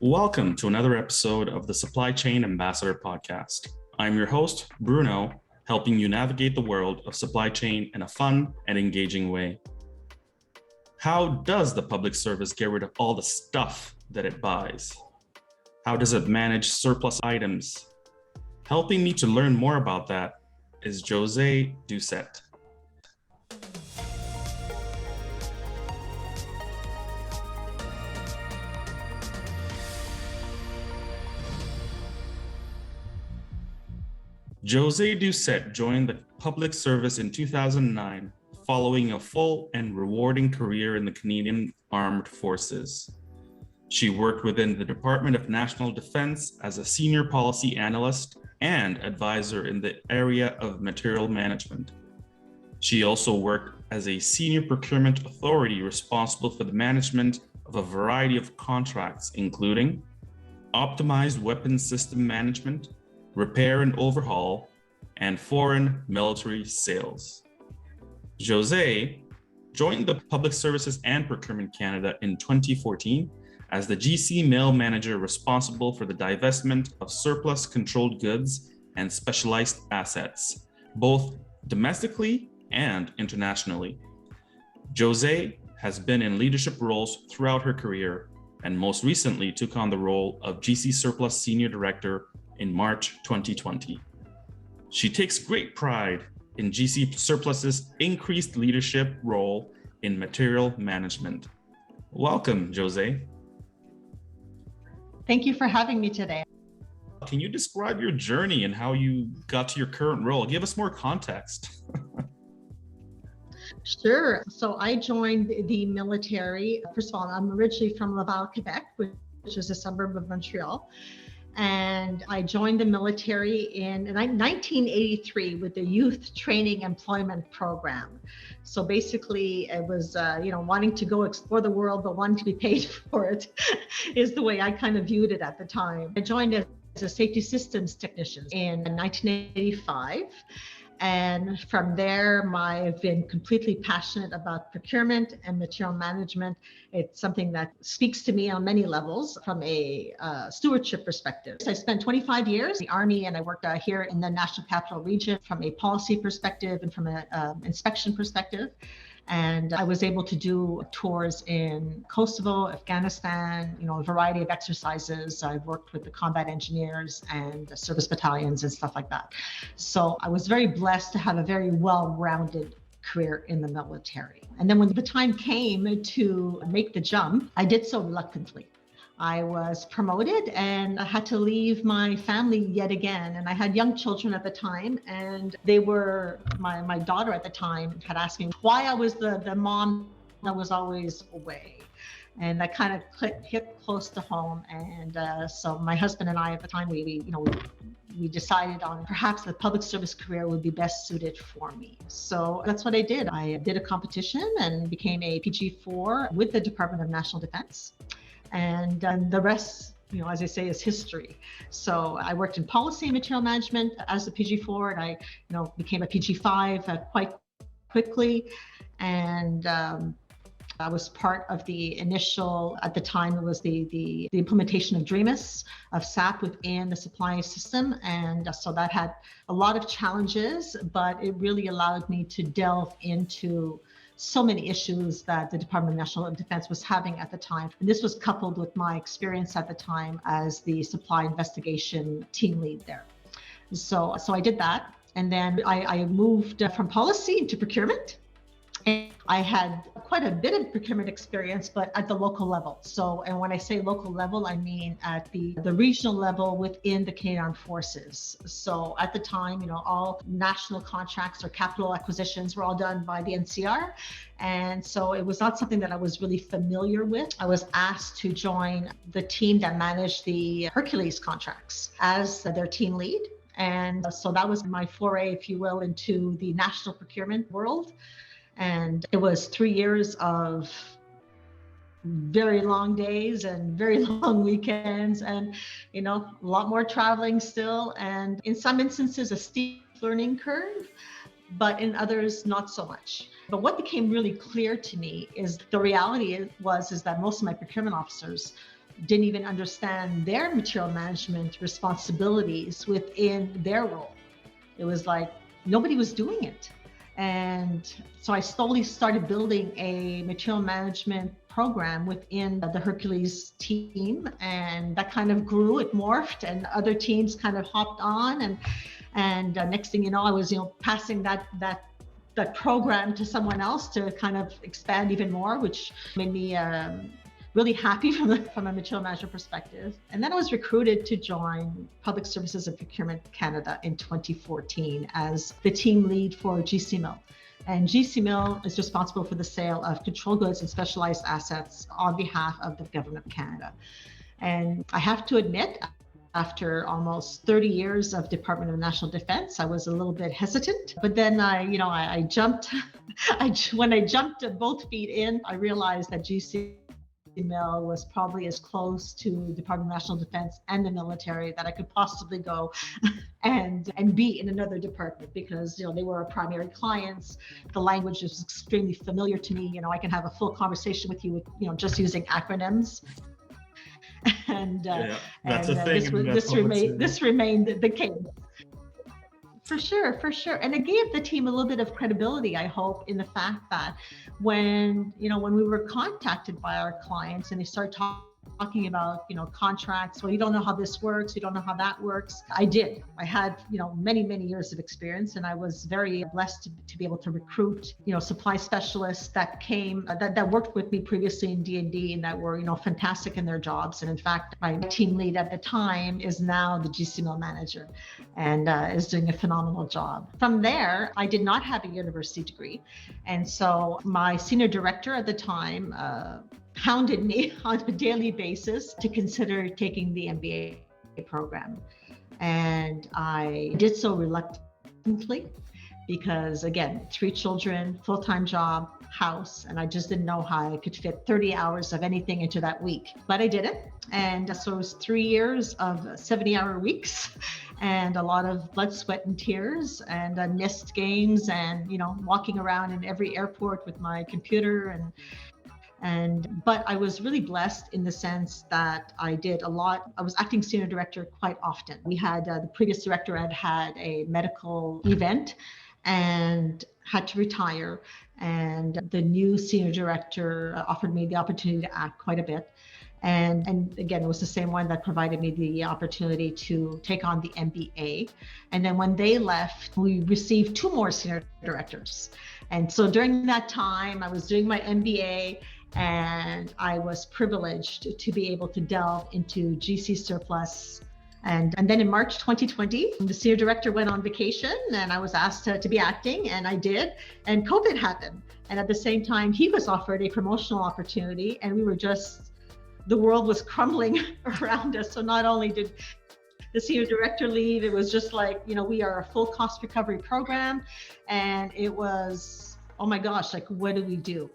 Welcome to another episode of the Supply Chain Ambassador Podcast. I'm your host, Bruno, helping you navigate the world of supply chain in a fun and engaging way. How does the public service get rid of all the stuff that it buys? How does it manage surplus items? Helping me to learn more about that is Josie Doucet. Josie Doucet joined the public service in 2009, following a full and rewarding career in the Canadian Armed Forces. She worked within the Department of National Defence as a senior policy analyst and advisor in the area of material management. She also worked as a senior procurement authority responsible for the management of a variety of contracts, including optimized weapons system management, repair and overhaul, and foreign military sales. Josee joined the Public Services and Procurement Canada in 2014 as the GC Mail Manager responsible for the divestment of surplus controlled goods and specialized assets, both domestically and internationally. Josee has been in leadership roles throughout her career and most recently took on the role of GC Surplus Senior Director in March 2020. She takes great pride in GC Surplus's increased leadership role in material management. Welcome, Josee. Thank you for having me today. Can you describe your journey and how you got to your current role? Give us more context. Sure. So I joined the military. First of all, I'm originally from Laval, Quebec, which is a suburb of Montreal. And I joined the military in 1983 with the Youth Training Employment Program. So basically it was, wanting to go explore the world, but wanting to be paid for it is the way I kind of viewed it at the time. I joined as a safety systems technician in 1985. And from there, I've been completely passionate about procurement and material management. It's something that speaks to me on many levels from a stewardship perspective. I spent 25 years in the Army, and I worked here in the National Capital Region from a policy perspective and from an inspection perspective. And I was able to do tours in Kosovo, Afghanistan, a variety of exercises. I've worked with the combat engineers and the service battalions and stuff like that. So I was very blessed to have a very well-rounded career in the military. And then when the time came to make the jump, I did so reluctantly. I was promoted and I had to leave my family yet again. And I had young children at the time, and they were, my daughter at the time had asked me why I was the mom that was always away. And that kind of hit close to home. And so my husband and I at the time, we decided on perhaps the public service career would be best suited for me. So that's what I did. I did a competition and became a PG4 with the Department of National Defense. And the rest, as I say, is history. So I worked in policy and material management as a PG4, and I, became a PG5 quite quickly. And I was part of the initial, at the time, it was the implementation of DREAMIS, of SAP within the supply system. And so that had a lot of challenges, but it really allowed me to delve into so many issues that the Department of National Defense was having at the time. And this was coupled with my experience at the time as the supply investigation team lead there. So I did that. And then I moved from policy into procurement. And I had quite a bit of procurement experience, but at the local level. So, and when I say local level, I mean at the regional level within the Canadian Armed Forces. So at the time, all national contracts or capital acquisitions were all done by the NCR. And so it was not something that I was really familiar with. I was asked to join the team that managed the Hercules contracts as their team lead. And so that was my foray, if you will, into the national procurement world. And it was 3 years of very long days and very long weekends and, a lot more traveling still. And in some instances, a steep learning curve, but in others, not so much. But what became really clear to me is the reality is that most of my procurement officers didn't even understand their material management responsibilities within their role. It was like nobody was doing it. And so I slowly started building a material management program within the Hercules team, and that kind of grew, it morphed, and other teams kind of hopped on, and next thing you know, I was passing that program to someone else to kind of expand even more, which made me really happy from a material management perspective. And then I was recruited to join Public Services and Procurement Canada in 2014 as the team lead for GCMIL. And GCMIL is responsible for the sale of control goods and specialized assets on behalf of the Government of Canada. And I have to admit, after almost 30 years of Department of National Defense, I was a little bit hesitant. But then I jumped. When I jumped both feet in, I realized that GCMIL was probably as close to Department of National Defense and the military that I could possibly go and be in another department, because they were our primary clients. The language is extremely familiar to me. I can have a full conversation with you with just using acronyms. And that's a thing. This remained the case. For sure. And it gave the team a little bit of credibility, I hope, in the fact that when we were contacted by our clients and they started talking about, contracts, well, you don't know how this works, you don't know how that works. I did. I had, many, many years of experience, and I was very blessed to be able to recruit, supply specialists that came, that worked with me previously in D&D and that were, fantastic in their jobs. And in fact, my team lead at the time is now the GCMIL manager and is doing a phenomenal job. From there, I did not have a university degree. And so my senior director at the time, hounded me on a daily basis to consider taking the MBA program. And I did so reluctantly because, again, 3 children, full-time job, house, and I just didn't know how I could fit 30 hours of anything into that week. But I did it. And so it was 3 years of 70-hour weeks and a lot of blood, sweat, and tears, and missed games, and, walking around in every airport with my computer but I was really blessed in the sense that I did a lot. I was acting senior director quite often. We had the previous director had a medical event and had to retire. And the new senior director offered me the opportunity to act quite a bit. And again, it was the same one that provided me the opportunity to take on the MBA. And then when they left, we received 2 more senior directors. And so during that time, I was doing my MBA, and I was privileged to be able to delve into GC Surplus. And then in March 2020, the senior director went on vacation and I was asked to be acting, and I did. And COVID happened. And at the same time, he was offered a promotional opportunity, and the world was crumbling around us. So not only did the senior director leave, it was just like, we are a full cost recovery program. And it was, oh my gosh, like, what do we do?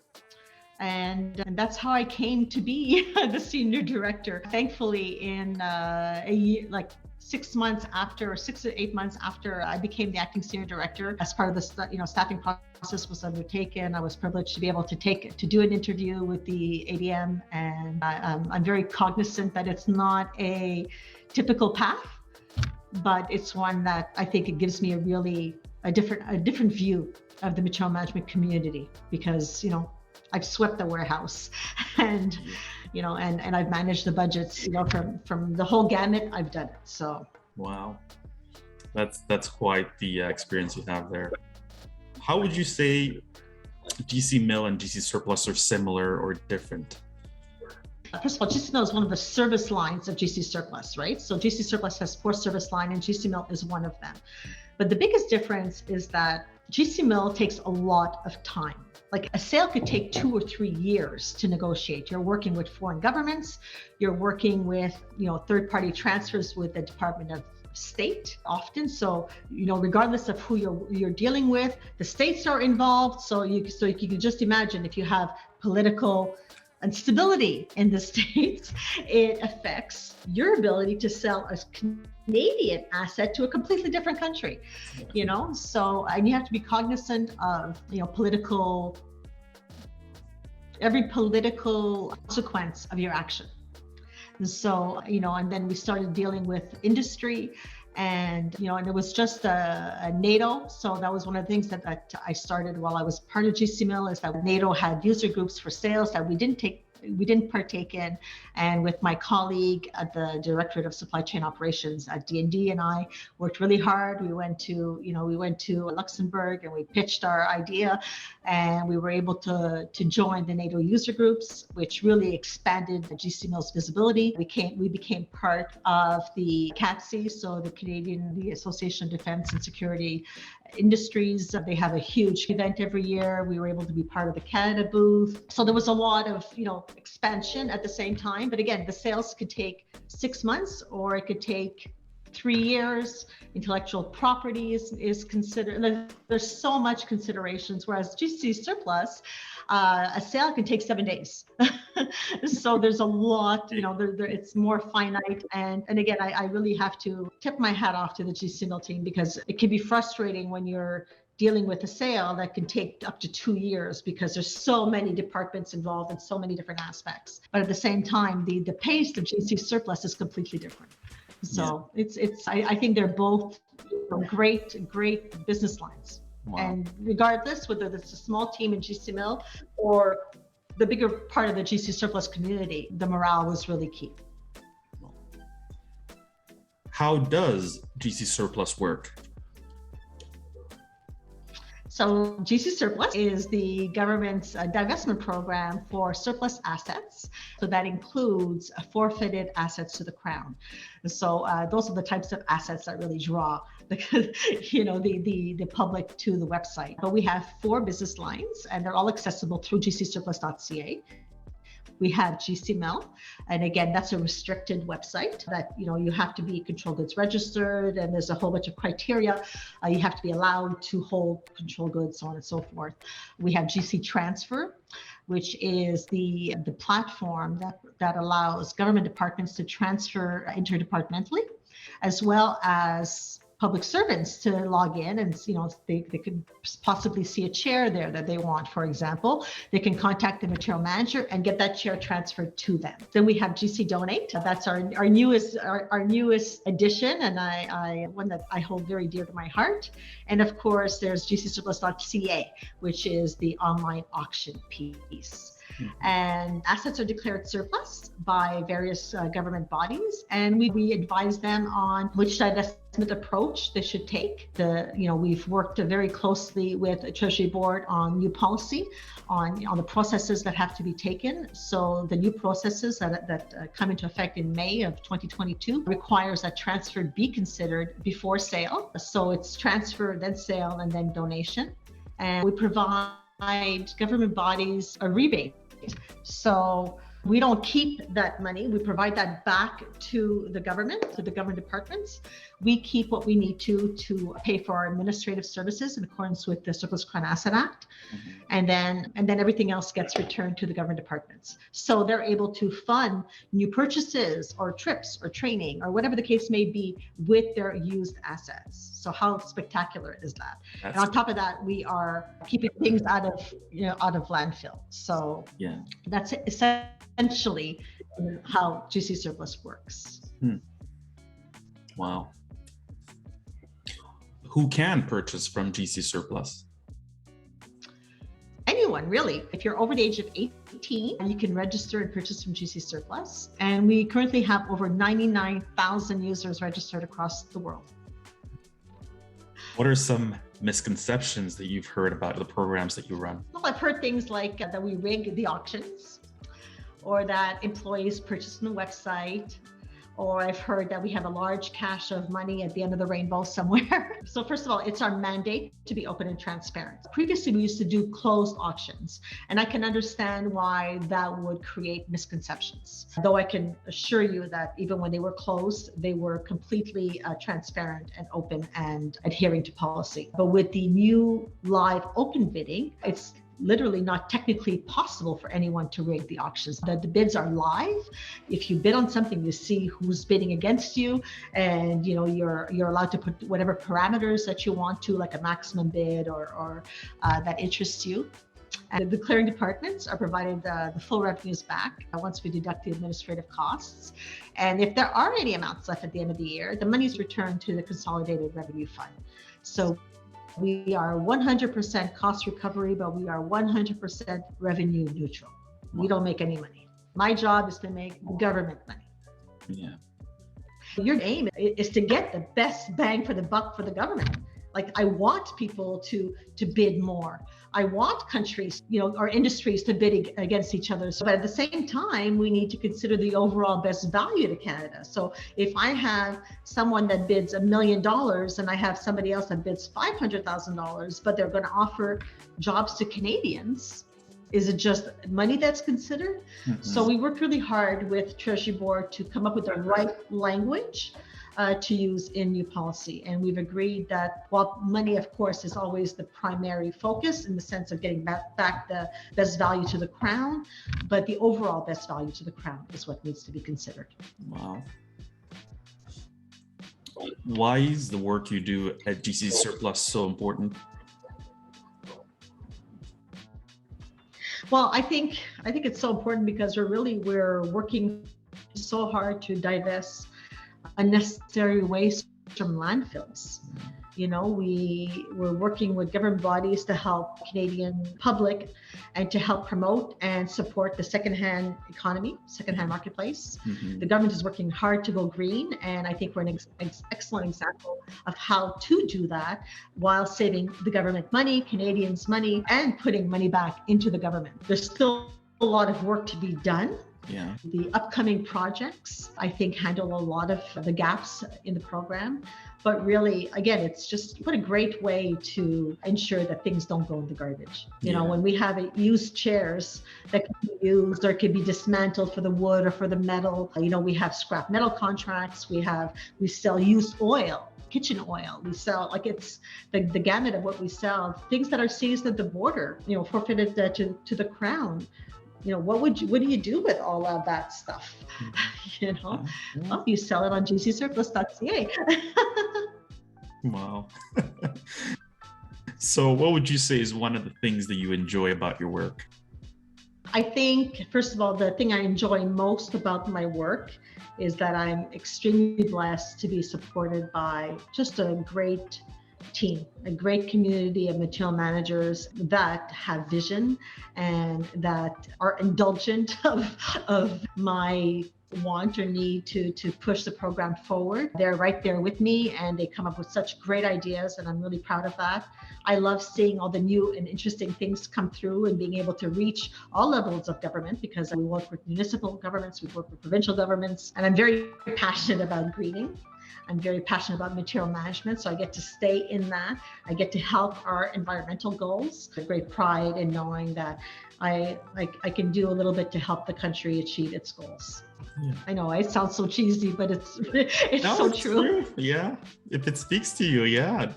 And that's how I came to be the senior director. Thankfully, in a year, like 6 months after, or 6 to 8 months after I became the acting senior director, as part of the staffing process was undertaken, I was privileged to be able to do an interview with the ADM, and I'm very cognizant that it's not a typical path, but it's one that I think it gives me a different view of the material management community, because I've swept the warehouse, and I've managed the budgets, from the whole gamut. I've done it. So wow, that's quite the experience you have there. How would you say GCMIL and GC Surplus are similar or different? First of all, GCMIL is one of the service lines of GC Surplus, right? So GC Surplus has 4 service lines, and GCMIL is one of them. But the biggest difference is that GCMIL takes a lot of time. Like, a sale could take 2 or 3 years to negotiate. You're working with foreign governments, you're working with, third-party transfers with the Department of State often. So, regardless of who you're dealing with, the states are involved. So you can just imagine, if you have political instability in the states, it affects your ability to sell a Canadian asset to a completely different country, So, and you have to be cognizant of, every political consequence of your action. So, and then we started dealing with industry, and it was just a NATO. So that was one of the things that I started while I was part of GCMIL, is that NATO had user groups for sales that we didn't partake in. And with my colleague at the Directorate of Supply Chain Operations at D&D, and I worked really hard. We went to Luxembourg, and we pitched our idea, and we were able to join the NATO user groups, which really expanded GCMIL's visibility. We became part of the CATSI, so the Association of Defense and Security Industries. They have a huge event every year. We were able to be part of the Canada booth. So there was a lot of, expansion at the same time. But again, the sales could take 6 months, or it could take 3 years. Intellectual property is considered. There's so much considerations, whereas GC Surplus, a sale can take 7 days. So there's a lot, it's more finite. And again, I really have to tip my hat off to the GCMIL team, because it can be frustrating when you're dealing with a sale that can take up to 2 years, because there's so many departments involved in so many different aspects. But at the same time, the pace of GC Surplus is completely different. So I think they're both great business lines. Wow. And regardless, whether it's a small team in GCMIL or the bigger part of the GC Surplus community, the morale was really key. How does GC Surplus work? So GC Surplus is the government's divestment program for surplus assets. So that includes forfeited assets to the Crown. So those are the types of assets that really draw the public to the website. But we have 4 business lines, and they're all accessible through Surplus.ca. We have GCMIL, and again, that's a restricted website that you have to be control goods registered, and there's a whole bunch of criteria. You have to be allowed to hold control goods, so on and so forth. We have GC Transfer, which is the platform that allows government departments to transfer interdepartmentally, as well as public servants to log in, and they could possibly see a chair there that they want, for example. They can contact the material manager and get that chair transferred to them. Then we have GC Donate. That's our newest addition, and one that I hold very dear to my heart. And of course, there's GC Surplus.ca, which is the online auction piece. And assets are declared surplus by various government bodies, and we advise them on which divestment approach they should take. We've worked very closely with the Treasury Board on new policy, on the processes that have to be taken. So the new processes that come into effect in May of 2022 requires that transfer be considered before sale. So it's transfer, then sale, and then donation. And we provide government bodies a rebate. So we don't keep that money. We provide that back to the government, to the government departments. We keep what we need to pay for our administrative services in accordance with the Surplus Crown Asset Act. And then everything else gets returned to the government departments. So they're able to fund new purchases or trips or training or whatever the case may be with their used assets. So how spectacular is that? And on top of that, we are keeping things out of landfill. So that's essentially how GC Surplus works. Wow. Who can purchase from GC Surplus? Anyone, really. If you're over the age of 18, you can register and purchase from GC Surplus. And we currently have over 99,000 users registered across the world. What are some misconceptions that you've heard about the programs that you run? Well, I've heard things like that we rig the auctions, or that employees purchase from the website, or I've heard that we have a large cache of money at the end of the rainbow somewhere. So first of all, it's our mandate to be open and transparent. Previously, we used to do closed auctions, and I can understand why that would create misconceptions. Though I can assure you that even when they were closed, they were completely transparent and open and adhering to policy. But with the new live open bidding, it's literally not technically possible for anyone to rig the auctions. The bids are live. If you bid on something, you see who's bidding against you, and you're allowed to put whatever parameters that you want to, like a maximum bid or that interests you. And the clearing departments are provided the full revenues back once we deduct the administrative costs. And if there are any amounts left at the end of the year, the money is returned to the Consolidated Revenue Fund. So we are 100% cost recovery, but we are 100% revenue neutral. We don't make any money. My job is to make government money. Yeah. Your aim is to get the best bang for the buck for the government. Like, I want people to bid more. I want countries, or industries to bid against each other. But at the same time, we need to consider the overall best value to Canada. So if I have someone that bids $1 million and I have somebody else that bids $500,000, but they're going to offer jobs to Canadians, is it just money that's considered? Mm-hmm. So we worked really hard with Treasury Board to come up with the right language to use in new policy. And we've agreed that while money, of course, is always the primary focus in the sense of getting back the best value to the Crown, but the overall best value to the Crown is what needs to be considered. Wow. Why is the work you do at GC Surplus so important? Well, I think it's so important because we're working so hard to divest unnecessary waste from landfills. We're working with government bodies to help Canadian public and to help promote and support the secondhand economy, secondhand marketplace. Mm-hmm. The government is working hard to go green, and I think we're an excellent example of how to do that while saving the government money, Canadians money, and putting money back into the government. There's still a lot of work to be done. Yeah. The upcoming projects, I think, handle a lot of the gaps in the program. But really, again, it's just what a great way to ensure that things don't go in the garbage. When we have used chairs that can be used or can be dismantled for the wood or for the metal, we have scrap metal contracts, we sell used oil, kitchen oil. We sell, it's the gamut of what we sell, things that are seized at the border, forfeited to the Crown. What do you do with all of that stuff? Well, you sell it on Josee Surplus.ca. Wow. So what would you say is one of the things that you enjoy about your work? I think, first of all, the thing I enjoy most about my work is that I'm extremely blessed to be supported by just a great team, a great community of material managers that have vision and that are indulgent of my want or need to push the program forward. They're right there with me and they come up with such great ideas, and I'm really proud of that. I love seeing all the new and interesting things come through and being able to reach all levels of government, because we work with municipal governments, we work with provincial governments, and I'm very passionate about greening. I'm very passionate about material management, so I get to stay in that. I get to help our environmental goals. A great pride in knowing that I can do a little bit to help the country achieve its goals. Yeah. I know it sounds so cheesy, but it's so true. Yeah, if it speaks to you, yeah.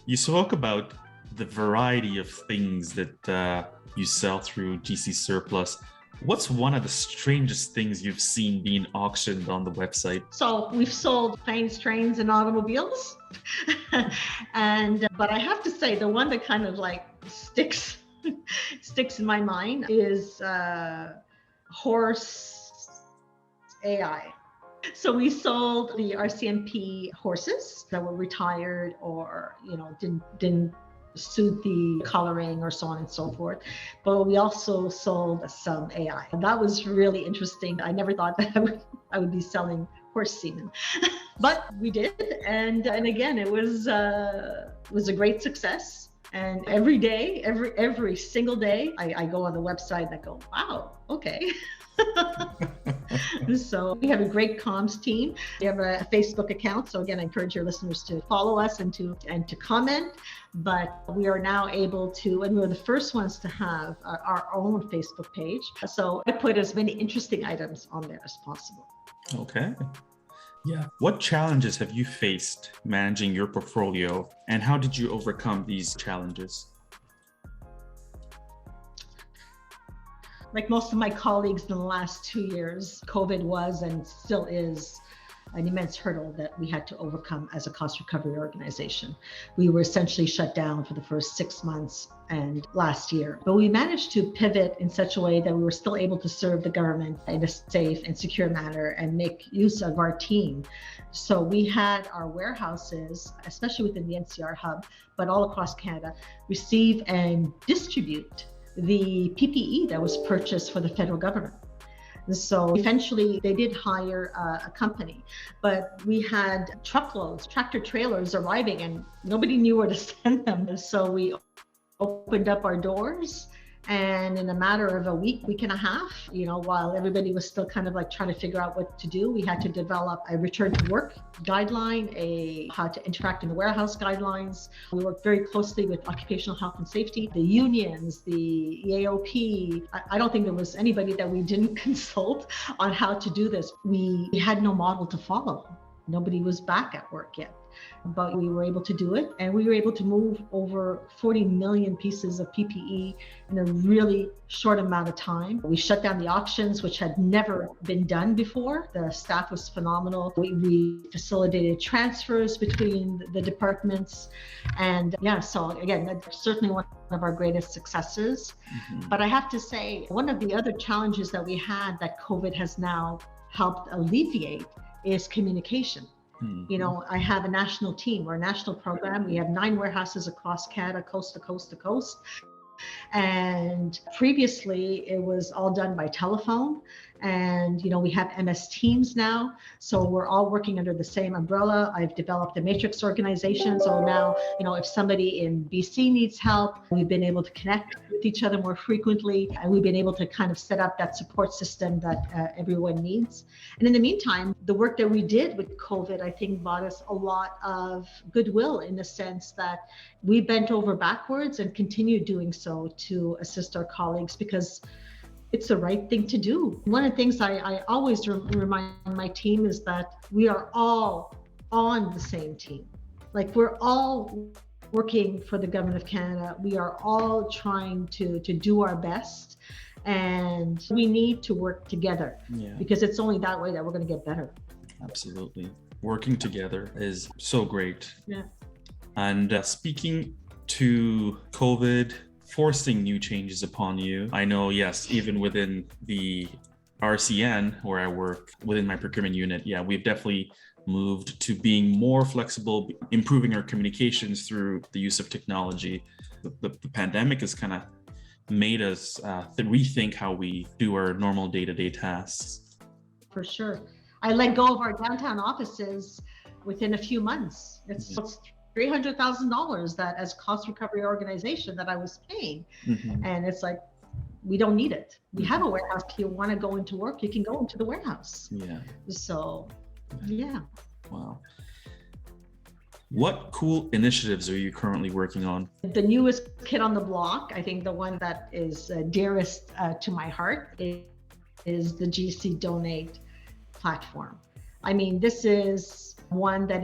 You spoke about the variety of things that you sell through GC Surplus. What's one of the strangest things you've seen being auctioned on the website? So we've sold planes, trains, and automobiles. But I have to say, the one that kind of sticks in my mind is horse AI. So we sold the RCMP horses that were retired or, didn't suit the coloring or so on and so forth. But we also sold some AI. And that was really interesting. I never thought that I would be selling horse semen, but we did. And again, it was a great success. And every single day, I go on the website and I go, wow, okay. So we have a great comms team. We have a Facebook account. So again, I encourage your listeners to follow us and to comment. But we are now able to, and we're the first ones to have our own Facebook page. So I put as many interesting items on there as possible. Okay. Yeah. What challenges have you faced managing your portfolio, and how did you overcome these challenges? Like most of my colleagues in the last 2 years, COVID was and still is an immense hurdle that we had to overcome as a cost recovery organization. We were essentially shut down for the first 6 months and last year, but we managed to pivot in such a way that we were still able to serve the government in a safe and secure manner and make use of our team. So we had our warehouses, especially within the NCR hub, but all across Canada, receive and distribute the PPE that was purchased for the federal government. So eventually they did hire a company, but we had truckloads, tractor trailers arriving and nobody knew where to send them. So we opened up our doors, and in a matter of a week and a half, while everybody was still kind of like trying to figure out what to do, we had to develop a return to work guideline, how to interact in the warehouse guidelines. We worked very closely with occupational health and safety, the unions, the EAOP. I don't think there was anybody that we didn't consult on how to do this. We had no model to follow. Nobody was back at work yet, but we were able to do it, and we were able to move over 40 million pieces of PPE in a really short amount of time. We shut down the auctions, which had never been done before. The staff was phenomenal. We facilitated transfers between the departments, and so again, that's certainly one of our greatest successes. But I have to say, one of the other challenges that we had that COVID has now helped alleviate is communication. I have a national team. We're a national program. We have 9 warehouses across Canada, coast to coast to coast. And previously it was all done by telephone. And, we have MS Teams now. So we're all working under the same umbrella. I've developed a matrix organization. So now, if somebody in BC needs help, we've been able to connect with each other more frequently. And we've been able to kind of set up that support system that everyone needs. And in the meantime, the work that we did with COVID, I think, brought us a lot of goodwill in the sense that we bent over backwards and continue doing so to assist our colleagues because it's the right thing to do. One of the things I always remind my team is that we are all on the same team. Like, we're all working for the government of Canada. We are all trying to do our best, and we need to work together because it's only that way that we're going to get better. Absolutely. Working together is so great. Yeah. And speaking to COVID forcing new changes upon you, I know, yes, even within the RCN where I work within my procurement unit, we've definitely moved to being more flexible, improving our communications through the use of technology. The pandemic has kind of made us rethink how we do our normal day-to-day tasks. For sure. I let go of our downtown offices within a few months. It's $300,000 that as cost recovery organization that I was paying. And it's like, we don't need it. We have a warehouse. If you want to go into work, you can go into the warehouse. So, Wow. What cool initiatives are you currently working on? The newest kid on the block, I think the one that is dearest to my heart is the Josie Donate platform. I mean, this is one that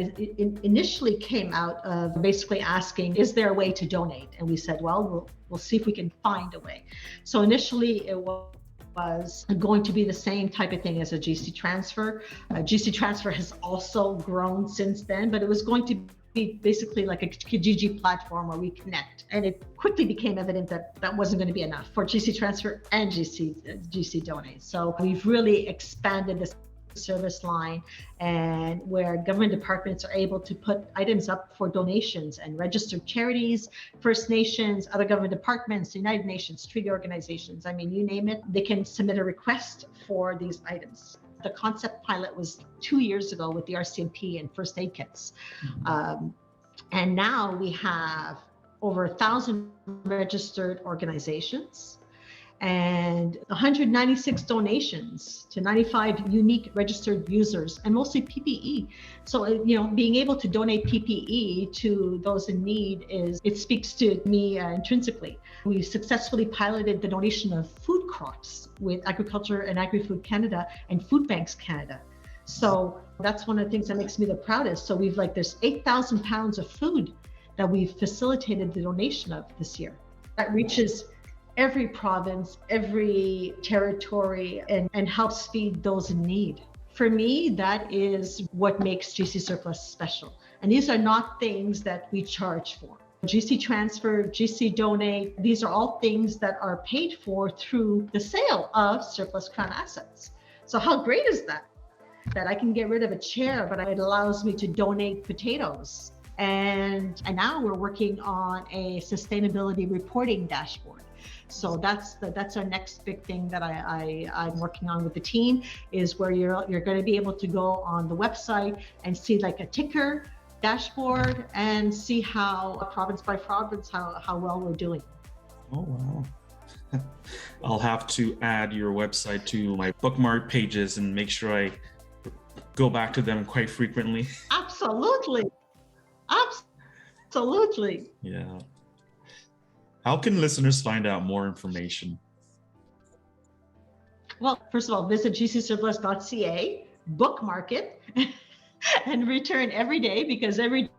initially came out of basically asking, is there a way to donate? And we said, well, we'll see if we can find a way. So initially it was going to be the same type of thing as a GC transfer. GC transfer has also grown since then, but it was going to be basically like a Kijiji platform where we connect. And it quickly became evident that that wasn't going to be enough for GC transfer and GC donate. So we've really expanded this service line, and where government departments are able to put items up for donations, and registered charities, First Nations, other government departments, United Nations, treaty organizations, I mean, you name it, they can submit a request for these items. The concept pilot was 2 years ago with the RCMP and first aid kits. And now we have over 1,000 registered organizations and 196 donations to 95 unique registered users, and mostly PPE. So, being able to donate PPE to those in need it speaks to me intrinsically. We successfully piloted the donation of food crops with Agriculture and Agri-Food Canada and Food Banks Canada. So that's one of the things that makes me the proudest. So there's 8,000 pounds of food that we've facilitated the donation of this year. That reaches every province, every territory, and helps feed those in need. For me, that is what makes GC Surplus special. And these are not things that we charge for. GC Transfer, GC Donate, these are all things that are paid for through the sale of surplus Crown assets. So how great is that? That I can get rid of a chair, but it allows me to donate potatoes. And now we're working on a sustainability reporting dashboard. So that's our next big thing that I'm working on with the team, is where you're going to be able to go on the website and see like a ticker dashboard and see how province by province how well we're doing. Oh wow. I'll have to add your website to my bookmark pages and make sure I go back to them quite frequently. Absolutely. Yeah. How can listeners find out more information? Well, first of all, visit jcsurplus.ca, bookmark it, and return every day, because every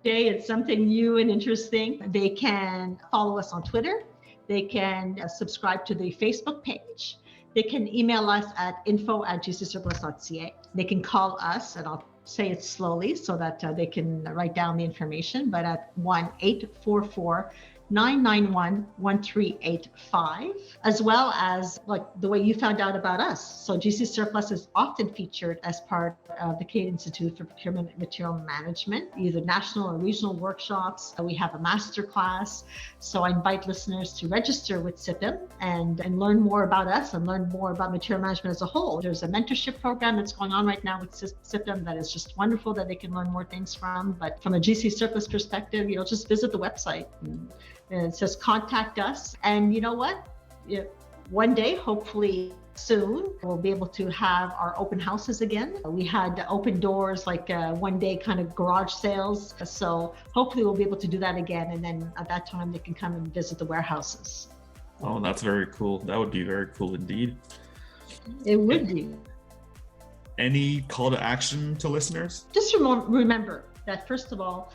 day it's something new and interesting. They can follow us on Twitter. They can subscribe to the Facebook page. They can email us at info@jcsurplus.ca. They can call us, and I'll say it slowly so that they can write down the information, but at 1-844-991-1385, as well as like the way you found out about us. So GC Surplus is often featured as part of the Canadian Institute for Procurement and Material Management, either national or regional workshops. We have a master class. So I invite listeners to register with CIPM and learn more about us and learn more about material management as a whole. There's a mentorship program that's going on right now with CIPM that is just wonderful, that they can learn more things from. But from a GC Surplus perspective, just visit the website. And it says contact us. And you know what? One day, hopefully soon, we'll be able to have our open houses again. We had open doors, like one day kind of garage sales. So hopefully we'll be able to do that again. And then at that time, they can come and visit the warehouses. Oh, that's very cool. That would be very cool indeed. It would be. Any call to action to listeners? Just remember that, first of all,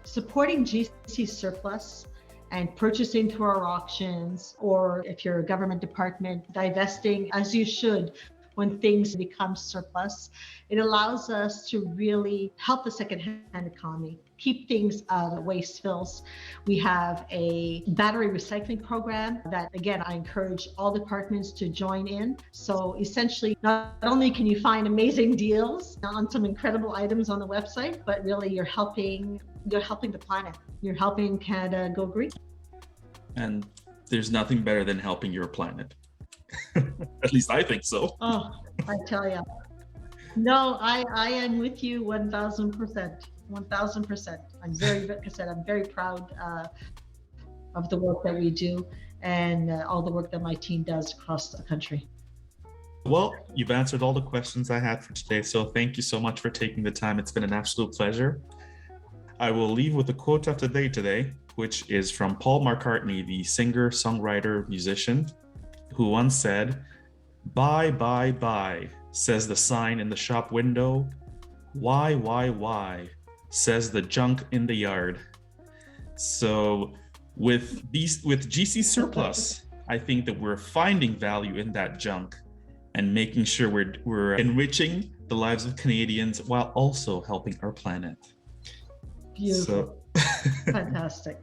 supporting GC Surplus and purchasing through our auctions, or if you're a government department, divesting as you should when things become surplus, it allows us to really help the secondhand economy, keep things out of waste fills. We have a battery recycling program that, again, I encourage all departments to join in. So essentially, not only can you find amazing deals on some incredible items on the website, but really you're helping the planet. You're helping Canada go green. And there's nothing better than helping your planet. At least I think so. Oh, I tell you. No, I am with you 1,000%. 1,000%. I'm very proud of the work that we do and all the work that my team does across the country. Well, you've answered all the questions I had for today. So thank you so much for taking the time. It's been an absolute pleasure. I will leave with a quote of the day today, which is from Paul McCartney, the singer, songwriter, musician, who once said, "Buy, buy, buy, says the sign in the shop window. Why, says the junk in the yard." So with GC Surplus, I think that we're finding value in that junk and making sure we're enriching the lives of Canadians while also helping our planet. Beautiful. So. Fantastic.